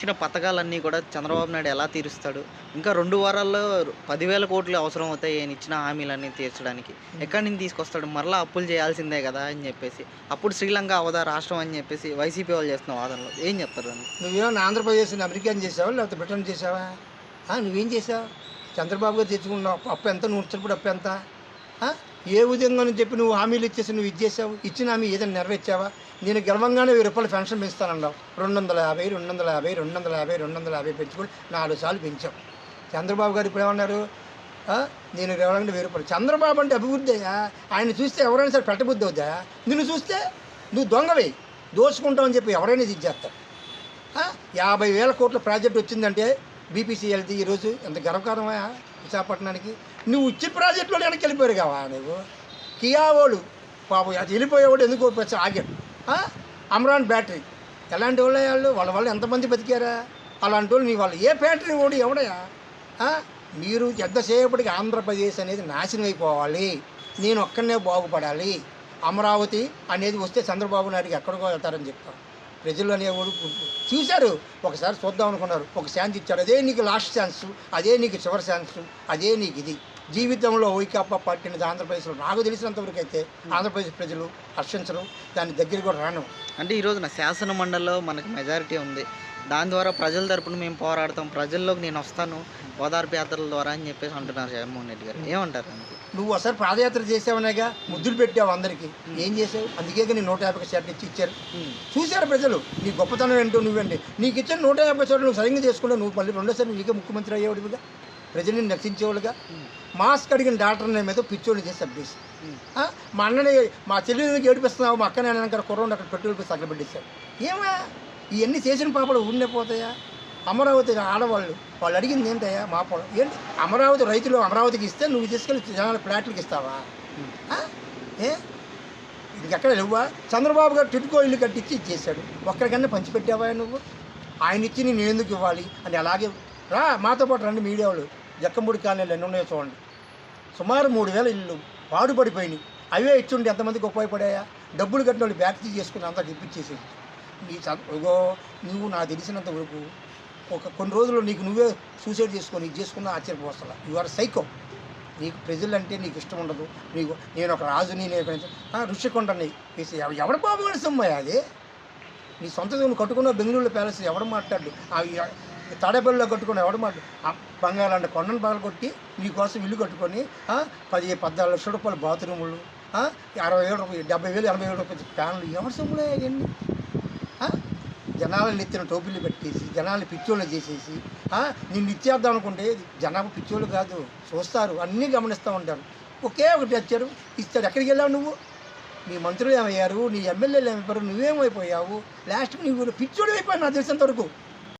ఇచ్చిన పథకాలన్నీ కూడా చంద్రబాబు నాయుడు ఎలా తీరుస్తాడు? ఇంకా 2 వారాల్లో 10,000 కోట్లు అవసరం అవుతాయి ఆయన ఇచ్చిన హామీలన్నీ తీర్చడానికి. హ్మ్. ఎక్కడి నుంచి తీసుకొస్తాడు? మరలా అప్పులు చేయాల్సిందే గదా! అని జెప్పేసి. అప్పుడు శ్రీలంక అవ్వదా రాష్ట్రం అని జెప్పేసి వైసీపీ వాళ్ళు చేస్తున్న వాదనలు. ఏం చెప్తారు దానికి? నువ్వేమన్నా ఆంధ్రప్రదేశ్‌ని అమెరికాని చేసావా? లేకపోతే బ్రిటన్ చేసావా? నువ్వేం చేసావు? చంద్రబాబు గారు తెచ్చుకున్న అప్పు ఎంత? నువ్వు ఇచ్చినప్పుడు అప్పు ఎంత? ఆ! ఏ విధంగానని చెప్పి నువ్వు హామీలు ఇచ్చేసి నువ్వు ఇది చేసావు? ఇచ్చిన హామీ ఏదైనా నెరవేర్చావా? నేను గెలవంగానే రూ. 1000 పెన్షన్ పెంచుతానన్నావు. 250, 250, 250, 250 పెంచుకొని 4 సార్లు పెంచావు. చంద్రబాబు గారు ఇప్పుడేమన్నారు? నేను గెలవగానే రూ. 1000. చంద్రబాబు అంటే అభివృద్ధయ్యా. ఆయన చూస్తే ఎవరైనా సరే పెట్టబుద్ధి అవుద్దా? నిన్ను చూస్తే నువ్వు దొంగవి, దోచుకుంటావని చెప్పి ఎవరైనా ఇది చేస్తారు. 50,000 కోట్ల ప్రాజెక్ట్ వచ్చిందంటే బీపీసీఎల్ది ఈరోజు ఎంత గర్వకారణమా విశాఖపట్నానికి? నువ్వు ఇచ్చిన ప్రాజెక్టులో వెనక్కి వెళ్ళిపోయారు కావా నువ్వు? కియా వాళ్ళు పాపం అది వెళ్ళిపోయేవాడు ఎందుకు ఆగాడు. అమ్రాన్ బ్యాటరీ ఎలాంటి వాళ్ళే వాళ్ళ వల్ల ఎంతమంది బతికారా? అలాంటి వాళ్ళు నీ వాళ్ళు ఏ ఫ్యాక్టరీ ఓడి ఎవడయా? మీరు ఎంతసేపటికి ఆంధ్రప్రదేశ్ అనేది నాశనం అయిపోవాలి, నేను ఒక్కడనే బాగుపడాలి, అమరావతి అనేది వస్తే చంద్రబాబు నాయుడుకి ఎక్కడికో వెళ్తారని చెప్తాను. ప్రజలు అనేవాడు చూశారు, ఒకసారి చూద్దాం అనుకున్నారు, ఒక ఛాన్స్ ఇచ్చాడు. అదే నీకు లాస్ట్ ఛాన్స్, అదే నీకు చివరి ఛాన్స్, అదే నీకు ఇది. జీవితంలో వైకాపా పార్టీని ఆంధ్రప్రదేశ్లో నాకు తెలిసినంతవరకు అయితే ఆంధ్రప్రదేశ్ ప్రజలు హర్షించరు, దాని దగ్గర కూడా రాను. అంటే ఈ రోజున శాసన మండలిలో మనకు మెజారిటీ ఉంది. దాని ద్వారా ప్రజల తరపున మేము పోరాడతాం. ప్రజల్లోకి నేను వస్తాను ఓదార్పు యాత్రల ద్వారా అని చెప్పేసి అంటున్నారు జగన్మోహన్ రెడ్డి గారు. ఏమంటారు దానికి? నువ్వు ఒకసారి పాదయాత్ర చేసావనేగా, ముద్దులు పెట్టావు అందరికీ. ఏం చేసావు? అందుకే నీ 150 సీట్లు ఇచ్చారు. చూశారు ప్రజలు నీ గొప్పతనం ఏంటో. నువ్వండి నీకు ఇచ్చిన 150 సీట్లు నువ్వు సరిగ్గా చేసుకున్నావు. నువ్వు మళ్ళీ రెండోసారి నీకే ముఖ్యమంత్రి అయ్యేవాడివిగా, ప్రజల్ని నశించేవాళ్ళుగా. మాస్క్ అడిగిన డాక్టర్ని మీద పిచ్చోళ్ళు చేసి అబ్బేసి మా అన్నని మా చెల్లికి ఏడిపిస్తున్నావు, మా అక్కనే అక్కడ కుర్రోండి అక్కడ పెట్రోల్ పోయి తగలబెట్టేశారు. ఏమా ఇవన్నీ చేసిన పాపలు ఊరినే పోతాయా? అమరావతి ఆడవాళ్ళు వాళ్ళు అడిగింది ఏంటయ్యా? మా పొలం ఏంటి? అమరావతి రైతులు అమరావతికి ఇస్తే నువ్వు తీసుకెళ్ళి జనాల ఫ్లాట్లకి ఇస్తావా? ఇంకెక్కడ లేవా? చంద్రబాబు గారు టిట్కో ఇల్లు కట్టించి ఇచ్చేసాడు. ఒక్కడికన్నా పంచిపెట్టావా నువ్వు? ఆయన ఇచ్చి నేను ఎందుకు ఇవ్వాలి అని అలాగే మాతో పాటు రండి మీడియా వాళ్ళు. జక్కంపూడి కాలనీలు ఎన్ని ఉన్నాయో చూడండి. సుమారు 3,000 ఇల్లు పాడుపడిపోయినాయి. అవే ఇచ్చుండి ఎంతమందికి ఉపయోగపడాయా? డబ్బులు కట్టిన వాళ్ళు బ్యాక్ చేసుకుని అంతా ఇప్పించేసేది. ఇగో నువ్వు నాకు తెలిసినంత వరకు కొన్ని రోజులు నీకు నువ్వే సూసైడ్ చేసుకొని ఇది చేసుకున్నా ఆశ్చర్యపోవస్తలా. You are psycho. నీకు ప్రజలంటే నీకు ఇష్టం ఉండదు. నేను ఒక రాజుని, నేను ఋషికొండని వేసి ఎవడ బాబు గడిసమ్మాయి అది? నీ సొంత కట్టుకున్న బెంగళూరులో ప్యాలెస్ ఎవడు మాట్లాడు? తాడేపల్లిలో కట్టుకుని ఎవడు మాట్లాడు? బంగాళ కొండను పగలు కొట్టి నీకోసం ఇల్లు కట్టుకొని 14 లక్షల రూపాయల బాత్రూములు, 60,000 రూపాయలు, 70,000, 80,000 రూపాయలు ఫ్యాన్లు ఎవరి సొమ్ములే అవన్నీ? జనాలను ఎత్తిన టోపీలు పెట్టేసి జనాలు పిచ్చోళ్ళు చేసేసి నిన్ను ఇచ్చేద్దాం అనుకుంటే జనాభా పిచ్చోళ్ళు కాదు, చూస్తారు, అన్నీ గమనిస్తూ ఉంటారు. ఒకే ఒకటి వచ్చారు, ఇస్తారు. ఎక్కడికి వెళ్ళావు నువ్వు? నీ మంత్రులు ఏమయ్యారు? నీ ఎమ్మెల్యేలు ఏమైపోయారు? నువ్వేమైపోయావు? లాస్ట్కి నువ్వు పిచ్చోడు అయిపోయావు నాకు తెలిసినంతవరకు.